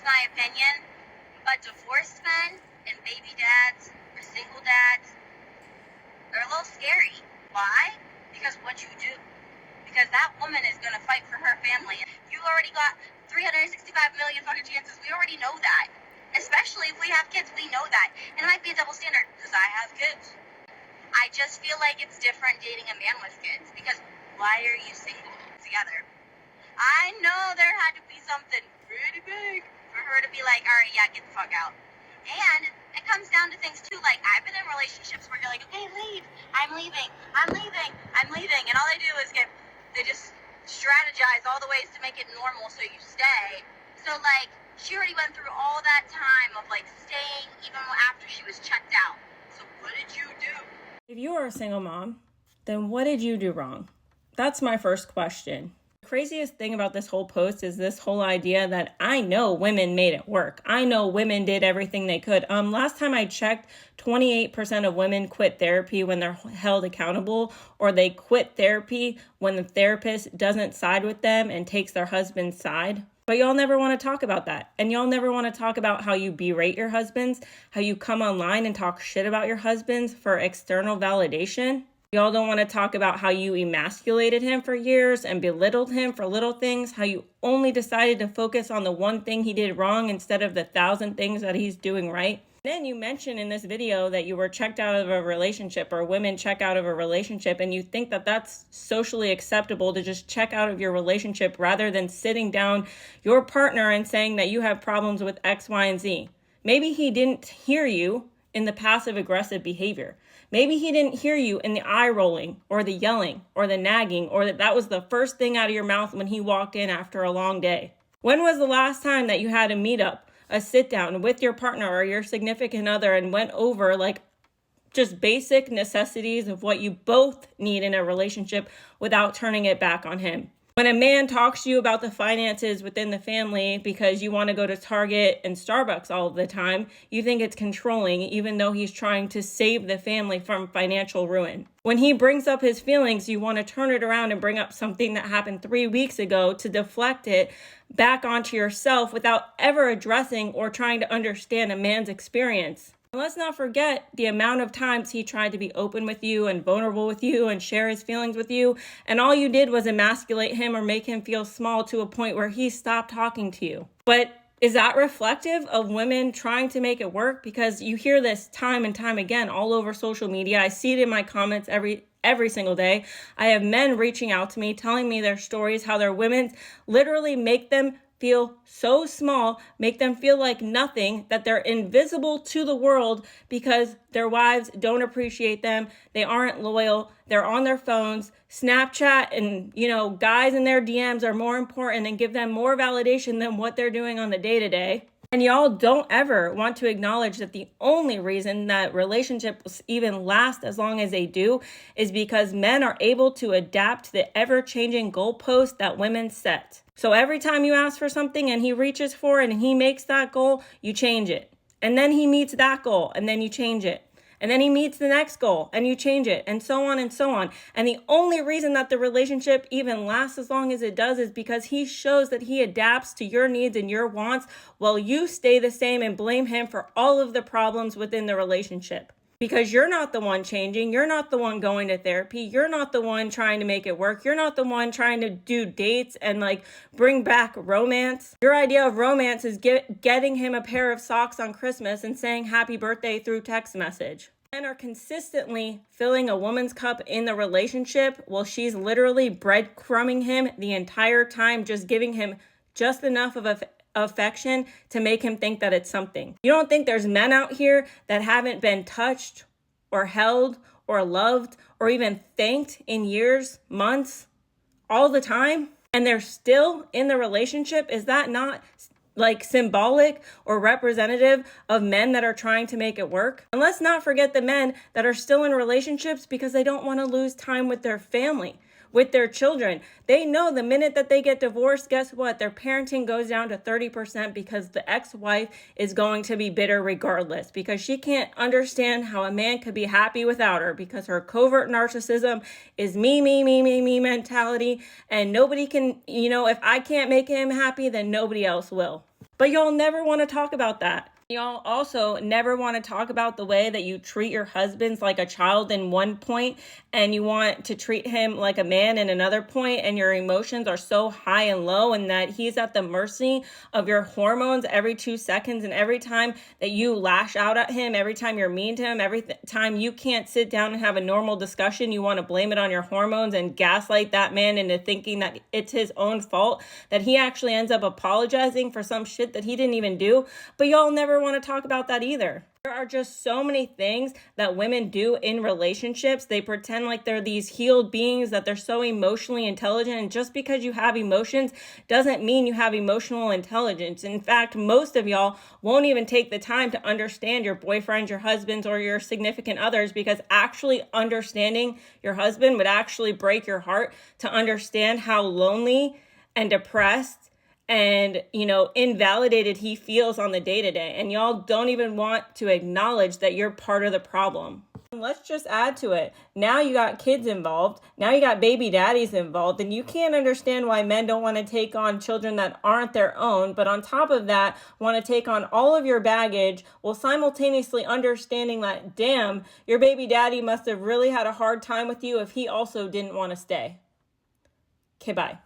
my opinion, but divorced men and baby dads or single dads are a little scary. Why? Because what you do. Because that woman is going to fight for her family. You already got 365 million fucking chances. We already know that. Especially if we have kids, we know that. And it might be a double standard because I have kids. I just feel like it's different dating a man with kids. Because why are you single together? I know there had to be something pretty big for her to be like, all right, yeah, get the fuck out. And it comes down to things too, like I've been in relationships where you're like, okay, leave, I'm leaving. And all they do is they just strategize all the ways to make it normal so you stay. So like, she already went through all that time of like staying even after she was checked out. So what did you do? If you are a single mom, then what did you do wrong? That's my first question. The craziest thing about this whole post is this whole idea that I know women made it work. I know women did everything they could. Last time I checked, 28% of women quit therapy when they're held accountable, or they quit therapy when the therapist doesn't side with them and takes their husband's side. But y'all never want to talk about that. And y'all never want to talk about how you berate your husbands, how you come online and talk shit about your husbands for external validation. Y'all don't want to talk about how you emasculated him for years and belittled him for little things, how you only decided to focus on the one thing he did wrong instead of the 1,000 things that he's doing right. Then you mentioned in this video that you were checked out of a relationship, or women check out of a relationship, and you think that that's socially acceptable to just check out of your relationship rather than sitting down your partner and saying that you have problems with X, Y, and Z. Maybe he didn't hear you in the passive aggressive behavior. Maybe he didn't hear you in the eye rolling or the yelling or the nagging, or that was the first thing out of your mouth when he walked in after a long day. When was the last time that you had a meetup, a sit down with your partner or your significant other and went over like just basic necessities of what you both need in a relationship without turning it back on him? When a man talks to you about the finances within the family because you want to go to Target and Starbucks all the time, you think it's controlling, even though he's trying to save the family from financial ruin. When he brings up his feelings, you want to turn it around and bring up something that happened 3 weeks ago to deflect it back onto yourself without ever addressing or trying to understand a man's experience. And let's not forget the amount of times he tried to be open with you and vulnerable with you and share his feelings with you, and all you did was emasculate him or make him feel small to a point where he stopped talking to you. But is that reflective of women trying to make it work? Because you hear this time and time again all over social media. I see it in my comments every single day. I have men reaching out to me, telling me their stories, how their women literally make them feel so small, make them feel like nothing, that they're invisible to the world because their wives don't appreciate them. They aren't loyal. They're on their phones. Snapchat and, guys in their DMs are more important and give them more validation than what they're doing on the day-to-day. And y'all don't ever want to acknowledge that the only reason that relationships even last as long as they do is because men are able to adapt to the ever-changing goalposts that women set. So every time you ask for something and he reaches for it and he makes that goal, you change it. And then he meets that goal and then you change it. And then he meets the next goal and you change it, and so on and so on. And the only reason that the relationship even lasts as long as it does is because he shows that he adapts to your needs and your wants while you stay the same and blame him for all of the problems within the relationship. Because you're not the one changing. You're not the one going to therapy. You're not the one trying to make it work. You're not the one trying to do dates and bring back romance. Your idea of romance is getting him a pair of socks on Christmas and saying happy birthday through text message. Men are consistently filling a woman's cup in the relationship while she's literally breadcrumbing him the entire time, just giving him just enough of affection to make him think that it's something. You don't think there's men out here that haven't been touched or held or loved or even thanked in years, months, all the time, and they're still in the relationship? Is that not symbolic or representative of men that are trying to make it work? And let's not forget the men that are still in relationships because they don't want to lose time with their family, with their children. They know the minute that they get divorced, guess what? Their parenting goes down to 30% because the ex-wife is going to be bitter regardless, because she can't understand how a man could be happy without her, because her covert narcissism is me mentality, and nobody can, if I can't make him happy, then nobody else will. But But y'all never want to talk about that. Y'all also never want to talk about the way that you treat your husbands like a child in one point, and you want to treat him like a man in another point, and your emotions are so high and low, and that he's at the mercy of your hormones every 2 seconds. And every time that you lash out at him, every time you're mean to him, every time you can't sit down and have a normal discussion, you want to blame it on your hormones and gaslight that man into thinking that it's his own fault, that he actually ends up apologizing for some shit that he didn't even do. But y'all never want to talk about that either. There are just so many things that women do in relationships. They pretend like they're these healed beings, that they're so emotionally intelligent. And just because you have emotions doesn't mean you have emotional intelligence. In fact, most of y'all won't even take the time to understand your boyfriends, your husbands, or your significant others, because actually understanding your husband would actually break your heart, to understand how lonely and depressed and, invalidated he feels on the day-to-day. And y'all don't even want to acknowledge that you're part of the problem. Let's just add to it. Now you got kids involved. Now you got baby daddies involved. And you can't understand why men don't want to take on children that aren't their own. But on top of that, want to take on all of your baggage, while simultaneously understanding that, damn, your baby daddy must have really had a hard time with you if he also didn't want to stay. Okay, bye.